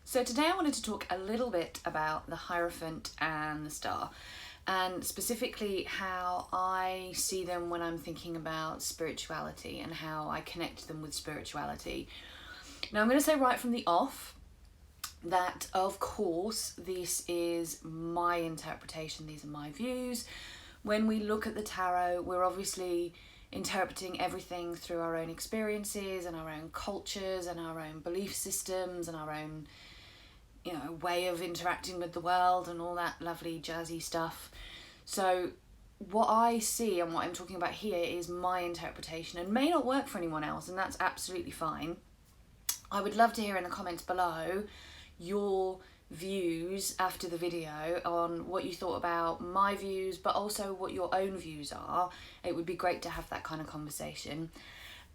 So today I wanted to talk a little bit about the Hierophant and the Star, and specifically how I see them when I'm thinking about spirituality and how I connect them with spirituality. Now I'm going to say right from the off that of course this is my interpretation, these are my views. When we look at the tarot, we're obviously interpreting everything through our own experiences and our own cultures and our own belief systems and our own way of interacting with the world and all that lovely jazzy stuff. So what I see and what I'm talking about here is my interpretation and may not work for anyone else, and that's absolutely fine. I would love to hear in the comments below your views after the video on what you thought about my views, but also what your own views are. It would be great to have that kind of conversation.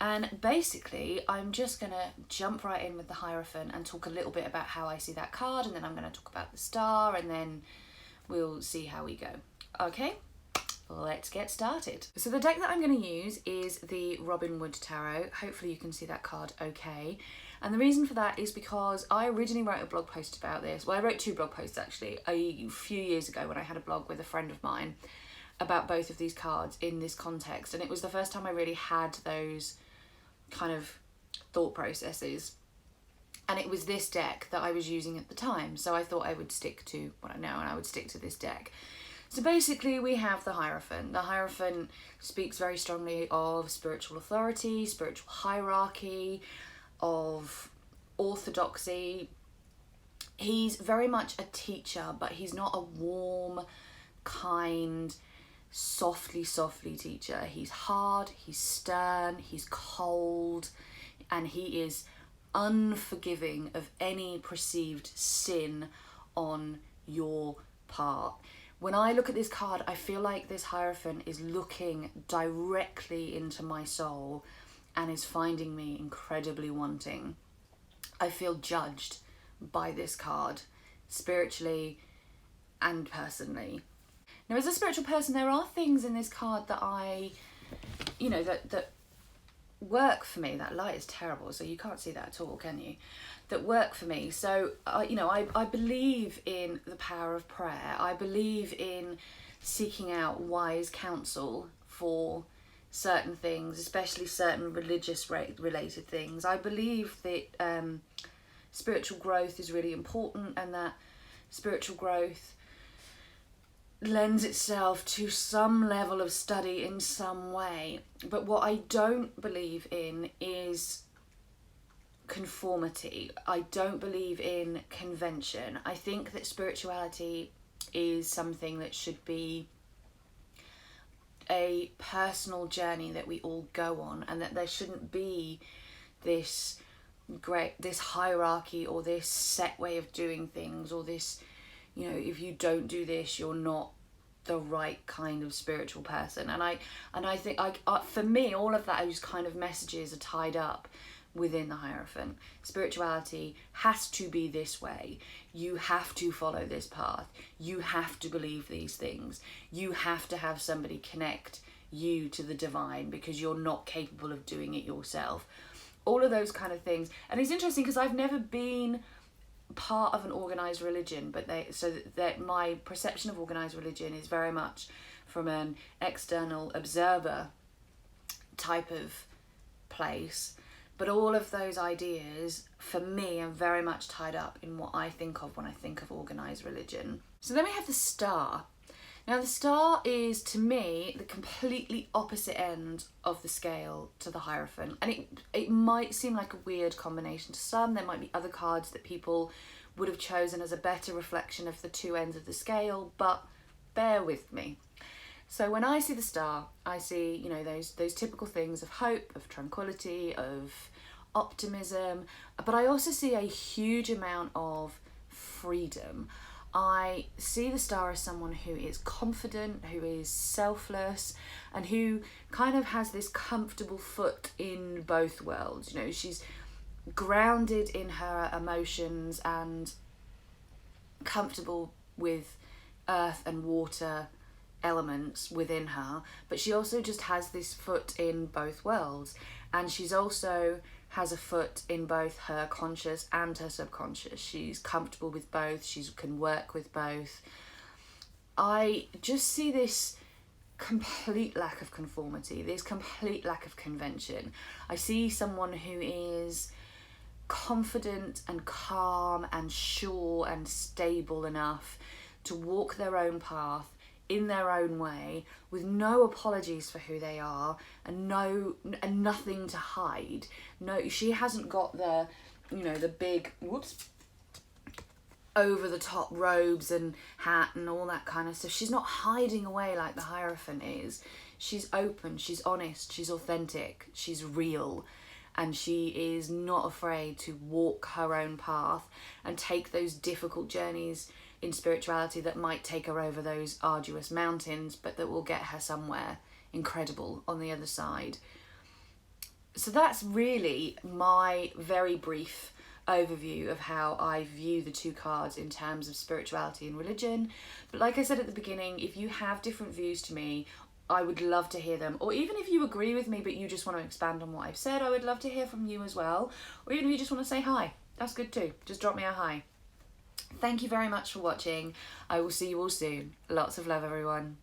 And basically, I'm just going to jump right in with the Hierophant and talk a little bit about how I see that card, and then I'm going to talk about the Star, and then we'll see how we go. Okay, let's get started. So the deck that I'm going to use is the Robin Wood Tarot. Hopefully you can see that card okay. And the reason for that is because I originally wrote a blog post about this. Well, I wrote two blog posts actually, a few years ago when I had a blog with a friend of mine about both of these cards in this context. And it was the first time I really had those kind of thought processes, and it was this deck that I was using at the time, so I thought I would stick to what I know and I would stick to this deck. So basically we have the Hierophant. The Hierophant speaks very strongly of spiritual authority, spiritual hierarchy, of orthodoxy. He's very much a teacher, but he's not a warm, kind, softly teacher. He's hard, he's stern, he's cold, and he is unforgiving of any perceived sin on your part. When I look at this card, I feel like this Hierophant is looking directly into my soul and is finding me incredibly wanting. I feel judged by this card, spiritually and personally. Now, as a spiritual person, there are things in this card that that work for me. That light is terrible, so you can't see that at all, can you? That work for me. So, I believe in the power of prayer. I believe in seeking out wise counsel for certain things, especially certain religious related things. I believe that spiritual growth is really important, and that spiritual growth lends itself to some level of study in some way. But what I don't believe in is conformity. I don't believe in convention. I think that spirituality is something that should be a personal journey that we all go on, and that there shouldn't be this hierarchy or this set way of doing things, or this, if you don't do this, you're not the right kind of spiritual person. And I think for me, all of those kind of messages are tied up within the Hierophant. Spirituality has to be this way. You have to follow this path. You have to believe these things. You have to have somebody connect you to the divine because you're not capable of doing it yourself. All of those kind of things. And it's interesting because I've never been part of an organized religion, but that my perception of organized religion is very much from an external observer type of place. But all of those ideas, for me, are very much tied up in what I think of when I think of organised religion. So then we have the Star. Now the Star is, to me, the completely opposite end of the scale to the Hierophant. And it might seem like a weird combination to some. There might be other cards that people would have chosen as a better reflection of the two ends of the scale, but bear with me. So when I see the Star, I see, those typical things of hope, of tranquility, of optimism, but I also see a huge amount of freedom. I see the Star as someone who is confident, who is selfless, and who kind of has this comfortable foot in both worlds. She's grounded in her emotions and comfortable with earth and water elements within her, but she also just has this foot in both worlds, and she's also has a foot in both her conscious and her subconscious. She's comfortable with both. She can work with both. I just see this complete lack of conformity, this complete lack of convention. I see someone who is confident and calm and sure and stable enough to walk their own path in their own way, with no apologies for who they are, and nothing to hide. No, she hasn't got the, the big over the top robes and hat and all that kind of stuff. She's not hiding away like the Hierophant is. She's open, she's honest, she's authentic, she's real, and she is not afraid to walk her own path and take those difficult journeys in spirituality that might take her over those arduous mountains, but that will get her somewhere incredible on the other side. So that's really my very brief overview of how I view the two cards in terms of spirituality and religion. But like I said at the beginning, if you have different views to me, I would love to hear them. Or even if you agree with me but you just want to expand on what I've said, I would love to hear from you as well. Or even if you just want to say hi, that's good too. Just drop me a hi. Thank you very much for watching. I will see you all soon. Lots of love, everyone.